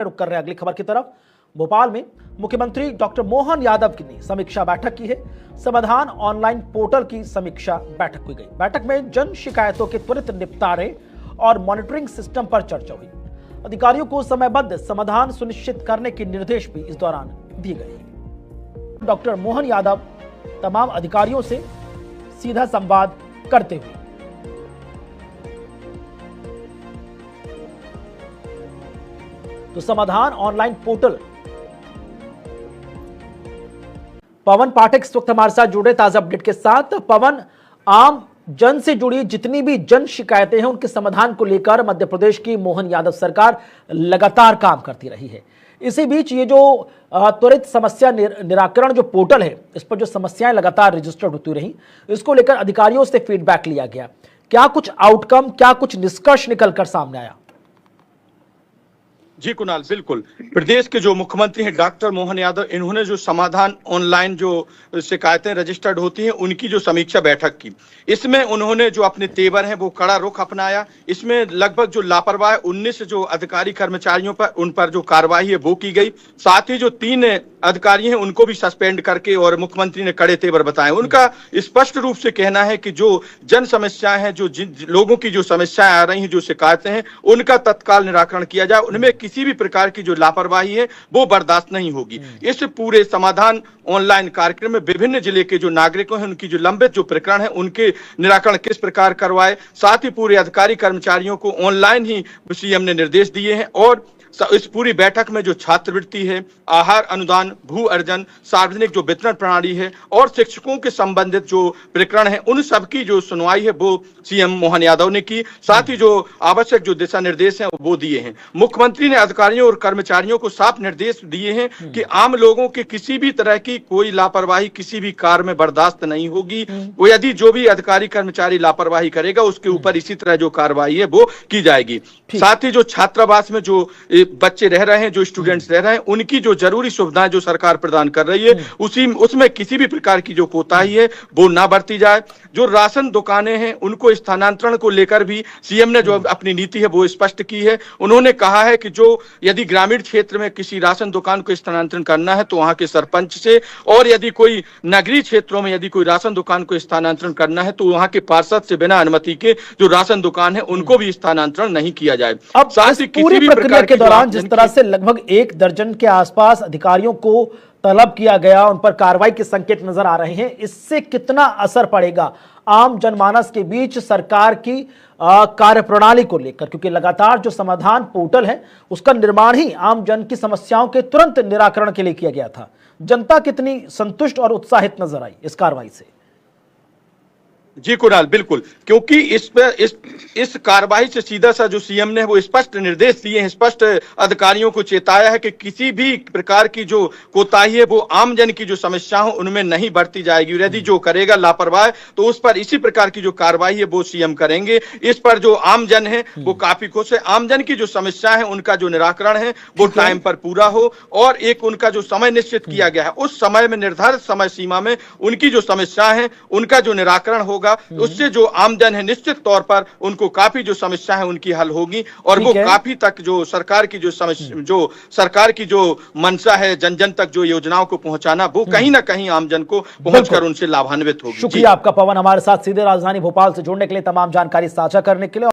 रुक कर रहे हैं अगली खबर की तरफ। भोपाल में मुख्यमंत्री डॉक्टर मोहन यादव की समीक्षा बैठक की है। समाधान ऑनलाइन पोर्टल की समीक्षा बैठक हुई गई। बैठक में जन शिकायतों के त्वरित निपटारे और मॉनिटरिंग सिस्टम पर चर्चा हुई। अधिकारियों को समयबद्ध समाधान सुनिश्चित करने के निर्देश भी इस दौरान दिए गए। डॉक्टर मोहन यादव तमाम अधिकारियों से सीधा संवाद करते हुए तो समाधान ऑनलाइन पोर्टल। पवन पाठक इस वक्त हमारे साथ जुड़े ताजा अपडेट के साथ। पवन, आम जन से जुड़ी जितनी भी जन शिकायतें हैं उनके समाधान को लेकर मध्य प्रदेश की मोहन यादव सरकार लगातार काम करती रही है। इसी बीच ये जो त्वरित समस्या निराकरण जो पोर्टल है, इस पर जो समस्याएं लगातार रजिस्टर्ड होती रही, इसको लेकर अधिकारियों से फीडबैक लिया गया। क्या कुछ आउटकम, क्या कुछ निष्कर्ष निकलकर सामने आया? जी कुणाल, बिल्कुल। प्रदेश के जो मुख्यमंत्री हैं डॉक्टर मोहन यादव, इन्होंने जो समाधान ऑनलाइन जो शिकायतें रजिस्टर्ड होती हैं उनकी जो समीक्षा बैठक की, इसमें उन्होंने जो अपने तेवर हैं वो कड़ा रुख अपनाया। इसमें लगभग जो लापरवाह 19 जो अधिकारी कर्मचारियों पर उन पर जो कार्रवाई है वो की गई। साथ ही जो 3 अधिकारी हैं उनको भी सस्पेंड करके और मुख्यमंत्री ने कड़े तेवर बताए। उनका स्पष्ट रूप से कहना है कि जो जन समस्याएं हैं, जो लोगों की जो समस्याएं आ रही हैं, जो शिकायतें हैं, उनका तत्काल निराकरण किया जाए। उनमें किसी भी प्रकार की जो लापरवाही है वो बर्दाश्त नहीं होगी। इस पूरे समाधान ऑनलाइन कार्यक्रम में विभिन्न जिले के जो नागरिकों हैं उनकी जो लंबित जो प्रकरण है उनके निराकरण किस प्रकार करवाए, साथ ही पूरे अधिकारी कर्मचारियों को ऑनलाइन ही सीएम ने निर्देश दिए हैं। और इस पूरी बैठक में जो छात्रवृत्ति है, आहार अनुदान, भू अर्जन, सार्वजनिक जो वितरण प्रणाली है और शिक्षकों के संबंधित जो प्रकरण है, उन सबकी जो सुनवाई है वो सीएम मोहन यादव ने की। साथ ही जो आवश्यक जो दिशा निर्देश हैं वो दिए हैं। मुख्यमंत्री ने अधिकारियों और कर्मचारियों को साफ निर्देश दिए हैं कि आम लोगों के किसी भी तरह की कोई लापरवाही किसी भी कार्य में बर्दाश्त नहीं होगी। वो यदि जो भी अधिकारी कर्मचारी लापरवाही करेगा उसके ऊपर इसी तरह जो कार्रवाई है वो की जाएगी। साथ ही जो छात्रावास में जो बच्चे रह रहे हैं, जो स्टूडेंट्स रह रहे हैं, उनकी जो जरूरी सुविधाएं जो सरकार प्रदान कर रही है उसमें किसी भी प्रकार की जो कोताही है वो ना बरती जाए। जो राशन दुकानें हैं उनको स्थानांतरण को लेकर भी सीएम ने जो अपनी नीति है वो स्पष्ट की है। उन्होंने कहा है कि जो यदि ग्रामीण क्षेत्र में किसी राशन दुकान को स्थानांतरण करना है तो वहां के सरपंच से, और यदि कोई नगरीय क्षेत्रों में यदि कोई राशन दुकान को स्थानांतरण करना है तो वहां के पार्षद से बिना अनुमति के जो राशन दुकान है उनको भी स्थानांतरण नहीं किया जाए। अब साथ ही किसी भी प्रक्रिया के दौरान जिस तरह से लगभग 1 दर्जन के आसपास अधिकारियों को तलब किया गया, उन पर कार्रवाई के संकेत नजर आ रहे हैं, इससे कितना असर पड़ेगा आम जनमानस के बीच सरकार की कार्यप्रणाली को लेकर? क्योंकि लगातार जो समाधान पोर्टल है उसका निर्माण ही आम जन की समस्याओं के तुरंत निराकरण के लिए किया गया था। जनता कितनी संतुष्ट और उत्साहित नजर आई इस कार्रवाई से? जी कुणाल, बिल्कुल, क्योंकि इस कार्रवाई से सीधा सा जो सीएम ने वो स्पष्ट निर्देश दिए हैं, स्पष्ट अधिकारियों को चेताया है कि किसी भी प्रकार की जो कोताही है वो आम जन की जो समस्या हो उनमें नहीं बढ़ती जाएगी। यदि जो करेगा लापरवाह तो उस पर इसी प्रकार की जो कार्रवाई है वो सीएम करेंगे। इस पर जो आम जन है वो काफी खुश है। आम जन की जो समस्या है उनका जो निराकरण है वो टाइम पर पूरा हो और एक उनका जो समय निश्चित किया गया है उस समय में, निर्धारित समय सीमा में उनकी जो समस्या है उनका जो निराकरण होगा, उससे जो आमजन है निश्चित तौर पर उनको काफी जो समस्या है उनकी हल होगी और वो काफी तक जो सरकार की जो समस्या, जो सरकार की जो मंशा है जन जन तक जो योजनाओं को पहुंचाना, वो कहीं ना कहीं आमजन को पहुंचकर उनसे लाभान्वित होगी। शुक्रिया आपका पवन, हमारे साथ सीधे राजधानी भोपाल से जुड़ने के लिए, तमाम जानकारी साझा करने के लिए।